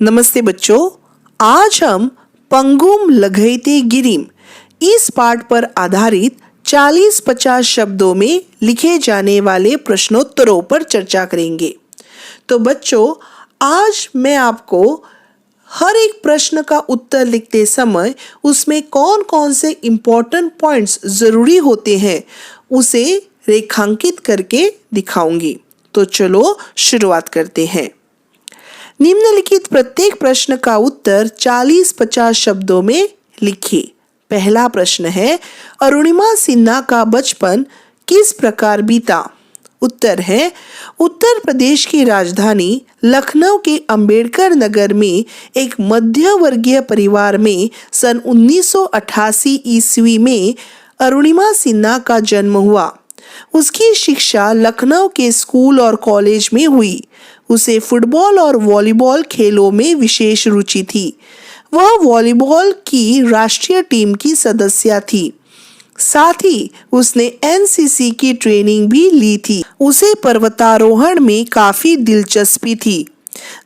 नमस्ते बच्चों, आज हम पंगुम लघयते गिरिम इस पाठ पर आधारित 40-50 शब्दों में लिखे जाने वाले प्रश्नोत्तरों पर चर्चा करेंगे। तो बच्चों, आज मैं आपको हर एक प्रश्न का उत्तर लिखते समय उसमें कौन कौन से इम्पोर्टेंट पॉइंट्स जरूरी होते हैं उसे रेखांकित करके दिखाऊंगी। तो चलो शुरुआत करते हैं। निम्नलिखित प्रत्येक प्रश्न का उत्तर 40-50 शब्दों में लिखिए। पहला प्रश्न है, अरुणिमा सिन्हा का बचपन किस प्रकार बीता? उत्तर है, उत्तर प्रदेश की राजधानी लखनऊ के अंबेडकर नगर में एक मध्य वर्गीय परिवार में सन 1988 ईस्वी में अरुणिमा सिन्हा का जन्म हुआ। उसकी शिक्षा लखनऊ के स्कूल और कॉलेज में हुई। उसे फुटबॉल और वॉलीबॉल खेलों में विशेष रुचि थी। वह वॉलीबॉल की राष्ट्रीय टीम की सदस्य थी। साथ ही उसने एनसीसी की ट्रेनिंग भी ली थी। उसे पर्वतारोहण में काफी दिलचस्पी थी।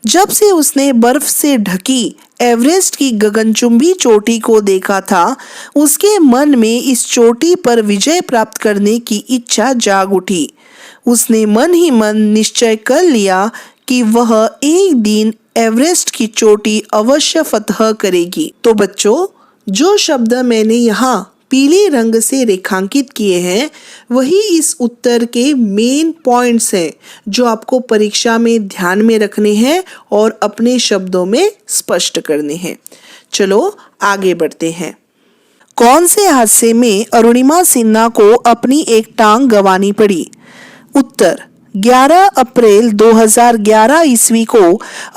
जब से उसने बर्फ से ढकी एवरेस्ट की गगनचुंबी चोटी को देखा था, उसके मन में इस चोटी पर विजय प्राप्त करने की इच्छा जाग उठी। उसने मन ही मन निश्चय कर लिया कि वह एक दिन एवरेस्ट की चोटी अवश्य फतह करेगी। तो बच्चों, जो शब्द मैंने यहाँ पीले रंग से रेखांकित किए हैं वही इस उत्तर के मेन पॉइंट्स हैं जो आपको परीक्षा में ध्यान में रखने हैं और अपने शब्दों में स्पष्ट करने हैं। चलो आगे बढ़ते हैं। कौन से हादसे में अरुणिमा सिन्हा को अपनी एक टांग गंवानी पड़ी? उत्तर, 11 अप्रैल 2011 ईस्वी को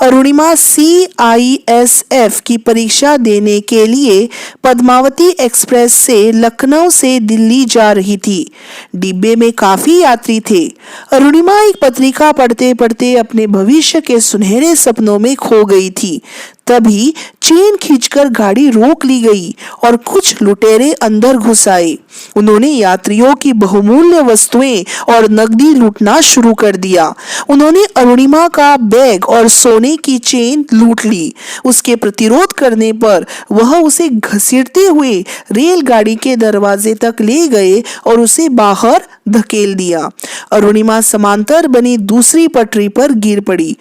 अरुणिमा CISF की परीक्षा देने के लिए पद्मावती एक्सप्रेस से लखनऊ से दिल्ली जा रही थी। डिब्बे में काफी यात्री थे। अरुणिमा एक पत्रिका पढ़ते पढ़ते अपने भविष्य के सुनहरे सपनों में खो गई थी। तभी चेन खींचकर गाड़ी रोक ली गई और कुछ लुटेरे अंदर घुस आए। उन्होंने यात्रियों की बहुमूल्य वस्तुएं और नकदी लूटना शुरू कर दिया। उन्होंने अरुणिमा का बैग और सोने की चेन लूट ली। उसके प्रतिरोध करने पर वह उसे घसीटते हुए रेलगाड़ी के दरवाजे तक ले गए और उसे बाहर धकेल दिया। अरुणिमा समांतर बनी दूसरी पटरी पर गिर पड़ी।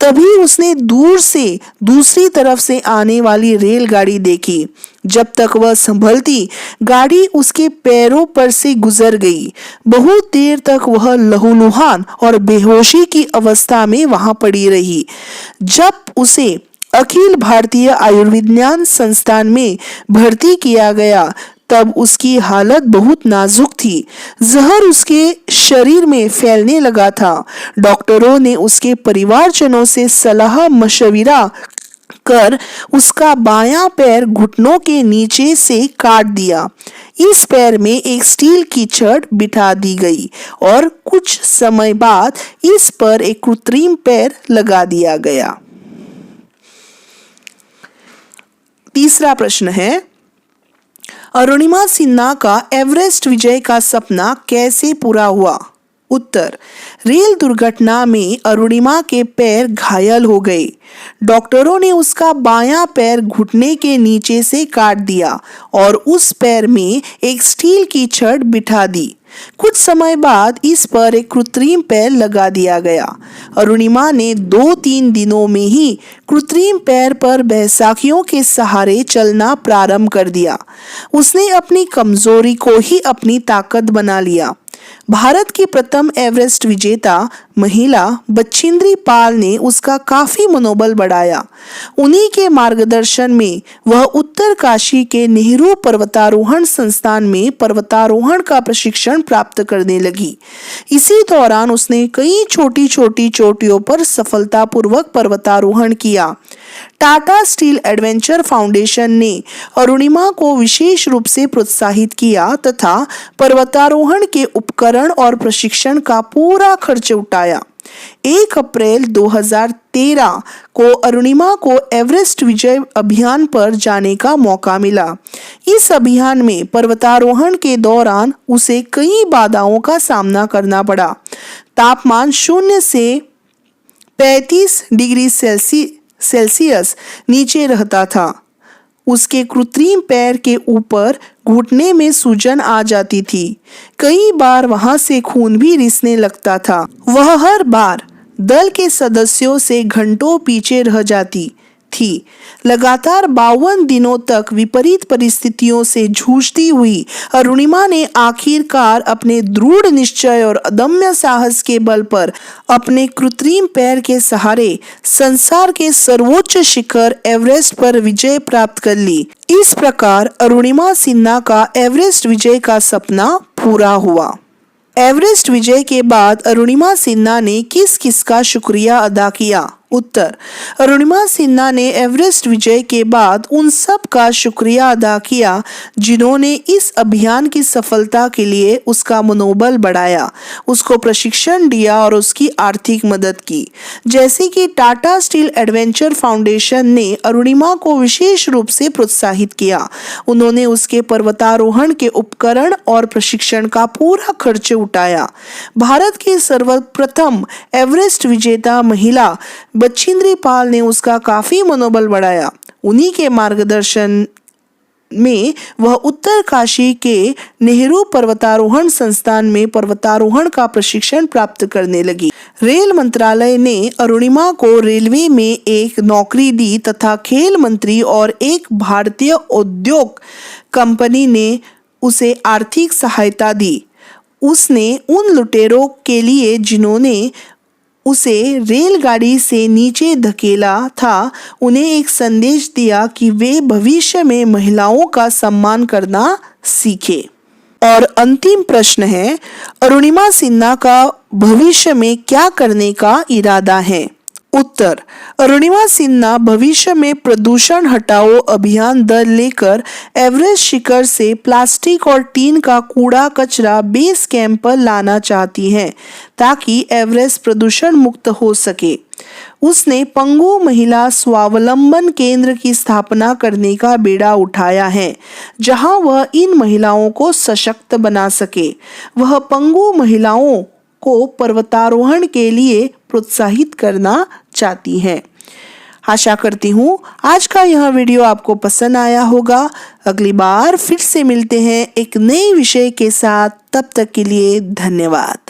तभी उसने दूर से दूसरी तरफ से आने वाली रेलगाड़ी देखी। जब तक वह संभलती, गाड़ी उसके पैरों पर से गुजर गई। बहुत देर तक वह लहूलुहान और बेहोशी की अवस्था में वहां पड़ी रही। जब उसे अखिल भारतीय आयुर्विज्ञान संस्थान में भर्ती किया गया तब उसकी हालत बहुत नाजुक थी। जहर उसके शरीर में फैलने लगा था। डॉक्टरों ने उसके परिवारजनों से सलाह मशविरा कर उसका बायां पैर घुटनों के नीचे से काट दिया। इस पैर में एक स्टील की छड़ बिठा दी गई और कुछ समय बाद इस पर एक कृत्रिम पैर लगा दिया गया। तीसरा प्रश्न है, अरुणिमा सिन्हा का एवरेस्ट विजय का सपना कैसे पूरा हुआ? उत्तर, रेल दुर्घटना में अरुणिमा के पैर घायल हो गए। डॉक्टरों ने उसका बायां पैर घुटने के नीचे से काट दिया और उस पैर में एक स्टील की छड़ बिठा दी। कुछ समय बाद इस पर एक कृत्रिम पैर लगा दिया गया। अरुणिमा ने 2-3 दिनों में ही कृत्रिम पैर पर बैसाखियों के सहारे चलना प्रारंभ कर दिया। उसने अपनी कमजोरी को ही अपनी ताकत बना लिया। भारत की प्रथम एवरेस्ट विजेता महिला बछेंद्री पाल ने उसका काफी मनोबल बढ़ाया। उन्हीं के मार्गदर्शन में वह उत्तरकाशी के नेहरू पर्वतारोहण संस्थान में पर्वतारोहण का प्रशिक्षण प्राप्त करने लगी। इसी दौरान उसने कई छोटी छोटी चोटियों पर सफलतापूर्वक पर्वतारोहण किया। टाटा स्टील एडवेंचर फाउंडेशन ने अरुणिमा को विशेष रूप से प्रोत्साहित किया तथा पर्वतारोहण के उपकरण और प्रशिक्षण का पूरा खर्च उठाया। 1 अप्रैल 2013 को अरुणिमा को एवरेस्ट विजय अभियान पर जाने का मौका मिला। इस अभियान में पर्वतारोहण के दौरान उसे कई बाधाओं का सामना करना पड़ा। तापमान 0 से 35 डिग्री सेल्सियस सेल्सियस नीचे रहता था। उसके कृत्रिम पैर के ऊपर घुटने में सूजन आ जाती थी। कई बार वहां से खून भी रिसने लगता था। वह हर बार दल के सदस्यों से घंटों पीछे रह जाती थी। लगातार 52 दिनों तक विपरीत परिस्थितियों से जूझती हुई अरुणिमा ने आखिरकार अपने दृढ़ निश्चय और अदम्य साहस के बल पर अपने कृत्रिम पैर के सहारे संसार के सर्वोच्च शिखर एवरेस्ट पर विजय प्राप्त कर ली। इस प्रकार अरुणिमा सिन्हा का एवरेस्ट विजय का सपना पूरा हुआ। एवरेस्ट विजय के बाद अरुणिमा सिन्हा ने किस किस का शुक्रिया अदा किया? उत्तर: अरुणिमा सिन्हा ने एवरेस्ट विजय के बाद उन सब का शुक्रिया अदा किया जिन्होंने इस अभियान की सफलता के लिए उसका मनोबल बढ़ाया, उसको प्रशिक्षण दिया और उसकी आर्थिक मदद की। जैसे कि टाटा स्टील एडवेंचर फाउंडेशन ने अरुणिमा को विशेष रूप से प्रोत्साहित किया। उन्होंने उसके पर्वतारोहण के उपकरण और प्रशिक्षण का पूरा खर्च उठाया। भारत की सर्वप्रथम एवरेस्ट विजेता महिला बछेंद्री पाल ने उसका काफी मनोबल बढ़ाया। उन्हीं के मार्गदर्शन में वह उत्तरकाशी के नेहरू पर्वतारोहण संस्थान में पर्वतारोहण का प्रशिक्षण प्राप्त करने लगी। रेल मंत्रालय ने अरुणिमा को रेलवे में एक नौकरी दी तथा खेल मंत्री और एक भारतीय उद्योग कंपनी ने उसे आर्थिक सहायता दी। उसने उन लुटेरों के लिए जिन्होंने उसे रेलगाड़ी से नीचे धकेला था, उन्हें एक संदेश दिया कि वे भविष्य में महिलाओं का सम्मान करना सीखें। और अंतिम प्रश्न है, अरुणिमा सिन्हा का भविष्य में क्या करने का इरादा है? उत्तर: अरुणिमा सिन्हा भविष्य में प्रदूषण हटाओ अभियान दल लेकर एवरेस्ट शिखर से प्लास्टिक और टीन का कूड़ा कचरा बेस कैंप पर लाना चाहती हैं ताकि एवरेस्ट प्रदूषण मुक्त हो सके। उसने पंगु महिला स्वावलंबन केंद्र की स्थापना करने का बीड़ा उठाया है, जहां वह इन महिलाओं को सशक्त बना सके। वह पंगु महिलाओं को पर्वतारोहण के लिए प्रोत्साहित करना चाहती हैं। आशा करती हूँ आज का यह वीडियो आपको पसंद आया होगा। अगली बार फिर से मिलते हैं एक नए विषय के साथ। तब तक के लिए धन्यवाद।